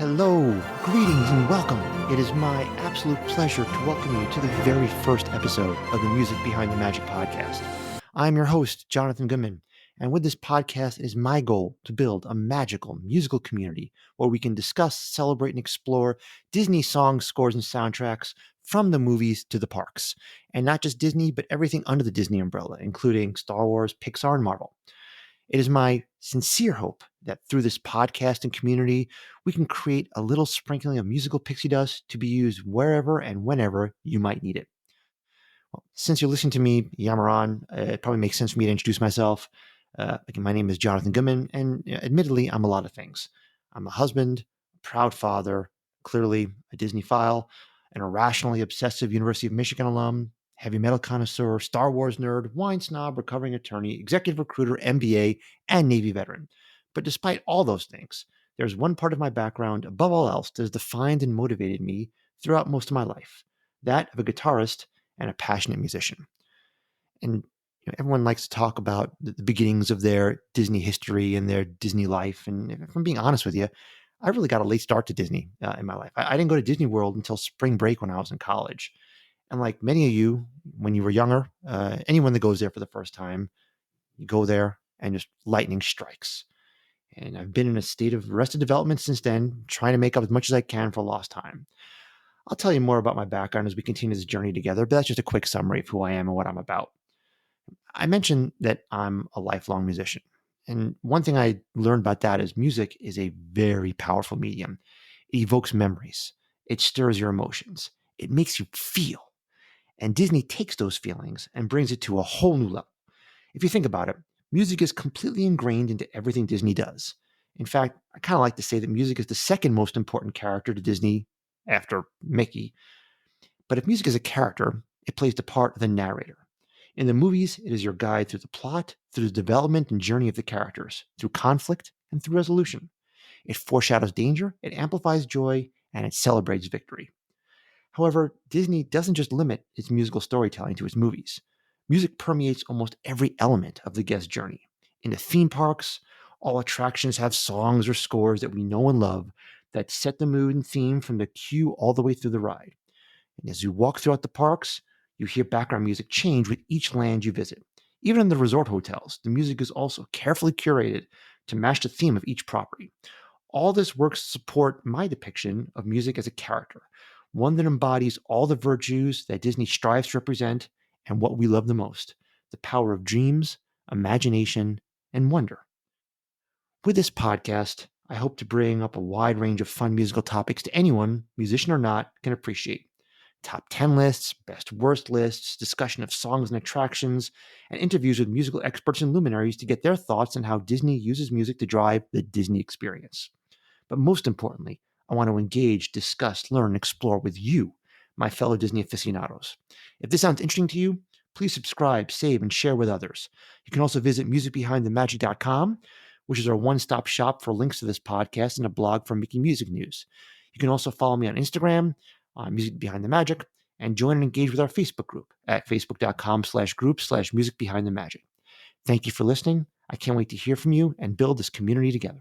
Hello, greetings, and welcome. It is my absolute pleasure to welcome you to the very first episode of the Music Behind the Magic podcast. I'm your host, Jonathan Goodman, and with this podcast, it is my goal to build a magical musical community where we can discuss, celebrate, and explore Disney songs, scores, and soundtracks from the movies to the parks. And not just Disney, but everything under the Disney umbrella, including Star Wars, Pixar, and Marvel. It is my sincere hope that through this podcast and community, we can create a little sprinkling of musical pixie dust to be used wherever and whenever you might need it. Well, since you're listening to me yammer on, it probably makes sense for me to introduce myself. Again, my name is Jonathan Goodman, and admittedly, I'm a lot of things. I'm a husband, a proud father, clearly a Disney file, an irrationally obsessive University of Michigan alum, heavy metal connoisseur, Star Wars nerd, wine snob, recovering attorney, executive recruiter, MBA, and Navy veteran. But despite all those things, there's one part of my background, above all else, that has defined and motivated me throughout most of my life, that of a guitarist and a passionate musician. And everyone likes to talk about the beginnings of their Disney history and their Disney life. And if I'm being honest with you, I really got a late start to Disney in my life. I didn't go to Disney World until spring break when I was in college. And like many of you, when you were younger, anyone that goes there for the first time, you go there and just lightning strikes. And I've been in a state of arrested development since then, trying to make up as much as I can for lost time. I'll tell you more about my background as we continue this journey together, but that's just a quick summary of who I am and what I'm about. I mentioned that I'm a lifelong musician. And one thing I learned about that is music is a very powerful medium. It evokes memories, it stirs your emotions, it makes you feel. And Disney takes those feelings and brings it to a whole new level. If you think about it, music is completely ingrained into everything Disney does. In fact, I kind of like to say that music is the second most important character to Disney after Mickey. But if music is a character, it plays the part of the narrator. In the movies, it is your guide through the plot, through the development and journey of the characters, through conflict, and through resolution. It foreshadows danger, it amplifies joy, and it celebrates victory. However, Disney doesn't just limit its musical storytelling to its movies. Music permeates almost every element of the guest journey. In the theme parks, all attractions have songs or scores that we know and love that set the mood and theme from the queue all the way through the ride. And as you walk throughout the parks, you hear background music change with each land you visit. Even in the resort hotels, the music is also carefully curated to match the theme of each property. All this works to support my depiction of music as a character, one that embodies all the virtues that Disney strives to represent and what we love the most: the power of dreams, imagination, and wonder. With this podcast, I hope to bring up a wide range of fun musical topics to anyone, musician or not, can appreciate. Top 10 lists, best worst lists, discussion of songs and attractions, and interviews with musical experts and luminaries to get their thoughts on how Disney uses music to drive the Disney experience. But most importantly, I want to engage, discuss, learn, and explore with you, my fellow Disney aficionados. If this sounds interesting to you, please subscribe, save, and share with others. You can also visit musicbehindthemagic.com, which is our one-stop shop for links to this podcast and a blog for Mickey Music News. You can also follow me on Instagram, on Music Behind the Magic, and join and engage with our Facebook group at facebook.com/group/musicbehindthemagic. Thank you for listening. I can't wait to hear from you and build this community together.